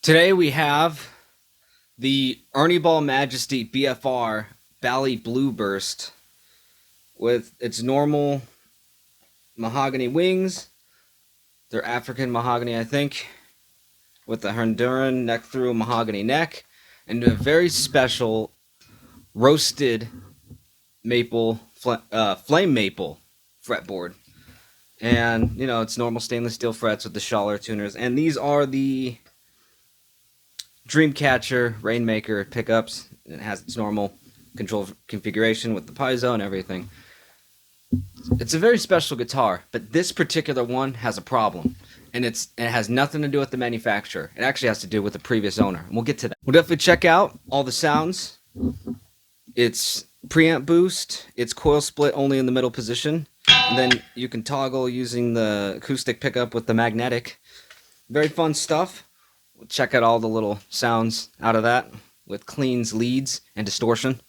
Today we have the Ernie Majesty BFR Bali Blue Burst with its normal mahogany wings. They're African mahogany, I think, with the Honduran neck through mahogany neck, and a very special roasted maple, flame maple fretboard. And, you know, it's normal stainless steel frets with the Schaller tuners. And these are the Dreamcatcher Rainmaker pickups. It has its normal control configuration with the piezo and everything. It's a very special guitar, but this particular one has a problem, and it has nothing to do with the manufacturer. It actually has to do with the previous owner, and we'll get to that. We'll definitely check out all the sounds. It's preamp boost. It's coil split only in the middle position, and then you can toggle using the acoustic pickup with the magnetic. Very fun stuff. We'll check out all the little sounds out of that with cleans, leads, and distortion.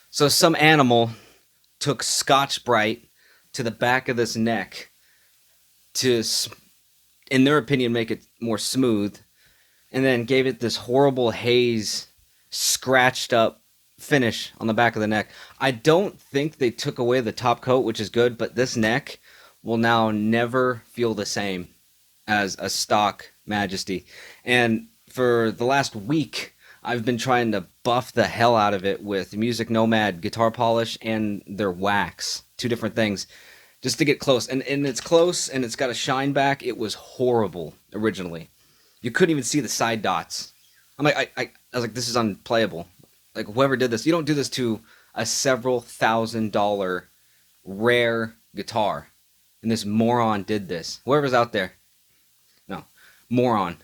So some animal took Scotch Brite to the back of this neck to, in their opinion, make it more smooth, and then gave it this horrible haze, scratched up finish on the back of the neck. I don't think they took away the top coat, which is good, but this neck will now never feel the same as a stock Majesty. And for the last week, I've been trying to buff the hell out of it with Music Nomad guitar polish and their wax. Two different things. Just to get close. And it's close, and it's got a shine back. It was horrible originally. You couldn't even see the side dots. I'm like, I was like, this is unplayable. Like, whoever did this, you don't do this to a several $1,000 rare guitar. And this moron did this. Whoever's out there. No. Moron.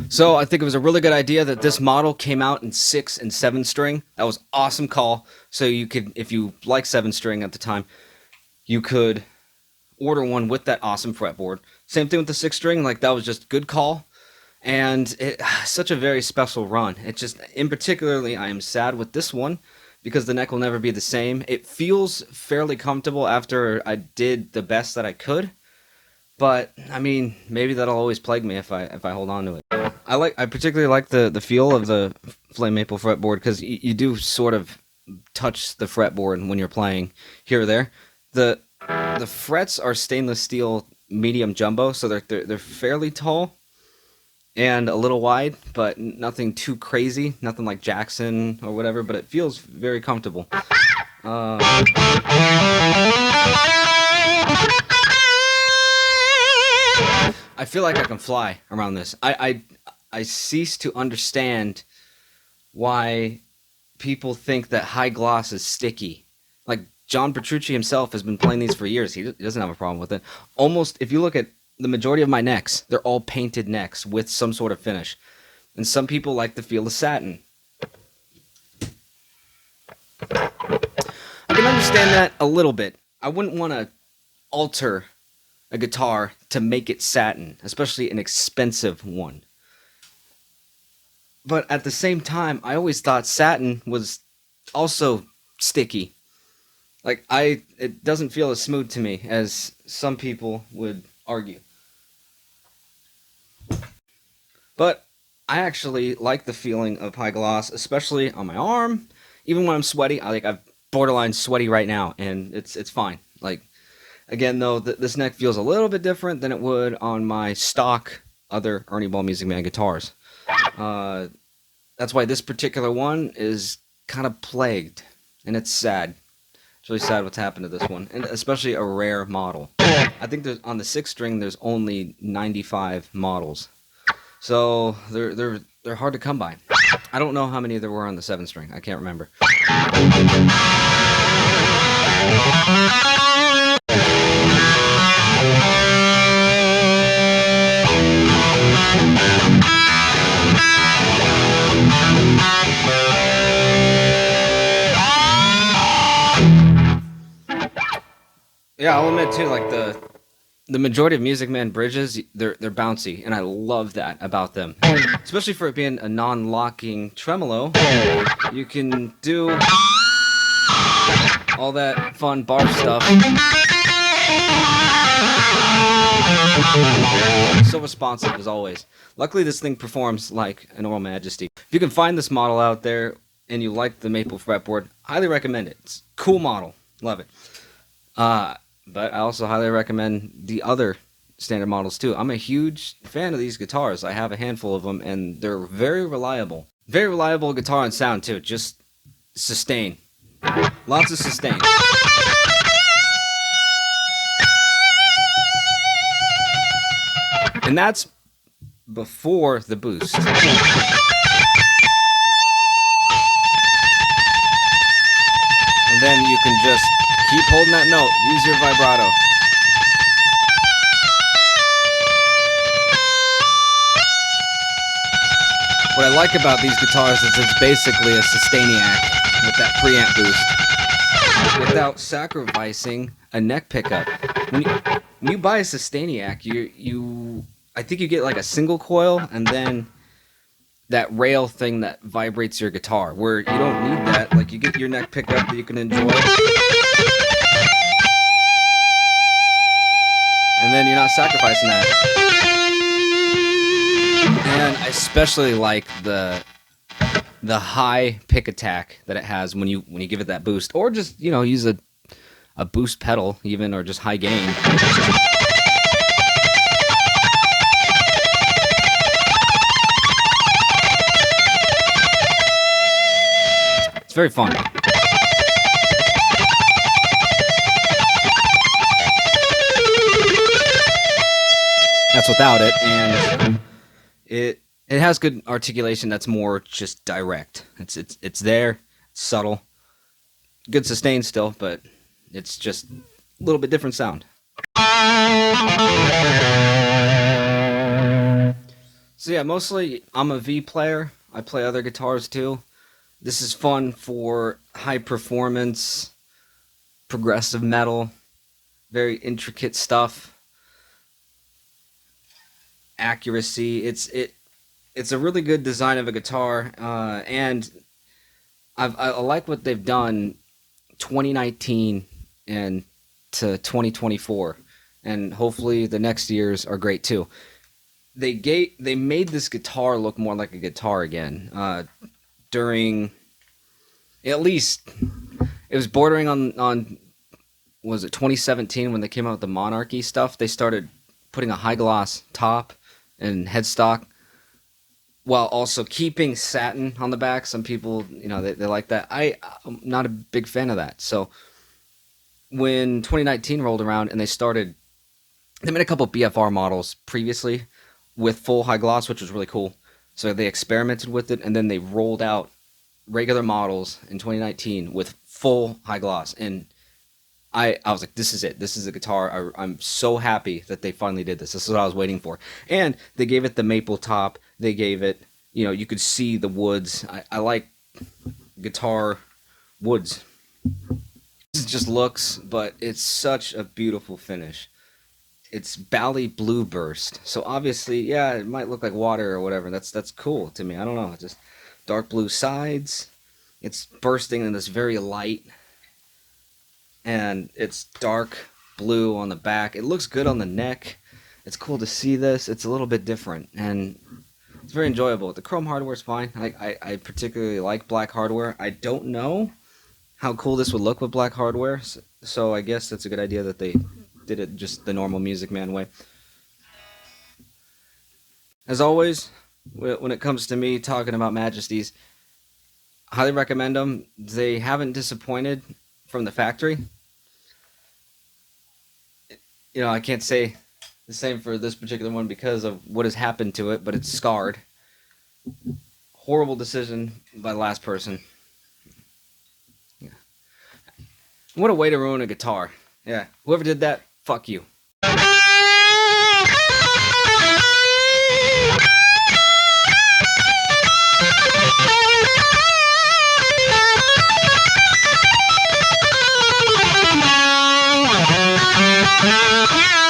So I think it was a really good idea that this model came out in 6 and 7 string. That was awesome call. So you could, if you like 7 string at the time, you could order one with that awesome fretboard. Same thing with the 6 string. Like, that was just good call. And such a very special run. It just, in particularly, I am sad with this one because the neck will never be the same. It feels fairly comfortable after I did the best that I could. But I mean, maybe that'll always plague me if I hold on to it. I particularly like the feel of the flame maple fretboard because you do sort of touch the fretboard when you're playing here or there. The frets are stainless steel medium jumbo, so they're fairly tall and a little wide, but nothing too crazy, nothing like Jackson or whatever. But it feels very comfortable. I feel like I can fly around this. I cease to understand why people think that high gloss is sticky. Like, John Petrucci himself has been playing these for years. He doesn't have a problem with it. Almost, if you look at the majority of my necks, they're all painted necks with some sort of finish. And some people like the feel of satin. I can understand that a little bit. I wouldn't want to alter a guitar to make it satin, especially an expensive one. But at the same time, I always thought satin was also sticky. Like, it doesn't feel as smooth to me as some people would argue. But I actually like the feeling of high gloss, especially on my arm. Even when I'm sweaty, I'm borderline sweaty right now, and it's fine. Like, again, though, this neck feels a little bit different than it would on my stock other Ernie Ball Music Man guitars. That's why this particular one is kind of plagued, and it's sad. It's really sad what's happened to this one, and especially a rare model. I think on the 6 string, there's only 95 models, so they're hard to come by. I don't know how many there were on the 7 string. I can't remember. Yeah, I'll admit too, like the majority of Music Man bridges, they're bouncy, and I love that about them. Especially for it being a non-locking tremolo, you can do all that fun bar stuff. So responsive as always. Luckily, this thing performs like a normal Majesty. If you can find this model out there and you like the maple fretboard, highly recommend it. It's a cool model. Love it. But I also highly recommend the other standard models too. I'm a huge fan of these guitars. I have a handful of them, and they're very reliable. Very reliable guitar and sound too. Just sustain. Lots of sustain. And that's before the boost. And then you can just keep holding that note. Use your vibrato. What I like about these guitars is it's basically a Sustainiac with that preamp boost without sacrificing a neck pickup. When you buy a Sustainiac, I think you get like a single coil and then that rail thing that vibrates your guitar, where you don't need that. Like, you get your neck pickup that you can enjoy, and then you're not sacrificing that. And I especially like the high pick attack that it has when you give it that boost, or just use a boost pedal even, or just high gain. It's very fun. That's without it, and it has good articulation that's more just direct. It's there, it's subtle, good sustain still, but it's just a little bit different sound. So yeah, mostly I'm a V player. I play other guitars too. This is fun for high performance, progressive metal, very intricate stuff, accuracy. It's a really good design of a guitar, and I like what they've done 2019 and to 2024, and hopefully the next years are great too. They made this guitar look more like a guitar again. During, at least, it was bordering on was it 2017 when they came out with the Monarchy stuff. They started putting a high gloss top and headstock, while also keeping satin on the back. Some people, they like that. I'm not a big fan of that. So when 2019 rolled around and they made a couple BFR models previously with full high gloss, which was really cool. So they experimented with it, and then they rolled out regular models in 2019 with full high gloss. And I was like, this is it. This is a guitar. I'm so happy that they finally did this. This is what I was waiting for. And they gave it the maple top. They gave it, you could see the woods. I like guitar woods. This just looks, but it's such a beautiful finish. It's Bali Blue Burst. So obviously, yeah, it might look like water or whatever. That's cool to me. I don't know. It's just dark blue sides. It's bursting in this very light. And it's dark blue on the back. It looks good on the neck. It's cool to see this. It's a little bit different, and it's very enjoyable. The chrome hardware is fine. I particularly like black hardware. I don't know how cool this would look with black hardware, so I guess that's a good idea that they did it just the normal Music Man way. As always, when it comes to me talking about Majesties, highly recommend them. They haven't disappointed from the factory. I can't say the same for this particular one because of what has happened to it, but it's scarred. Horrible decision by the last person. Yeah. What a way to ruin a guitar. Yeah, whoever did that, fuck you. Bye.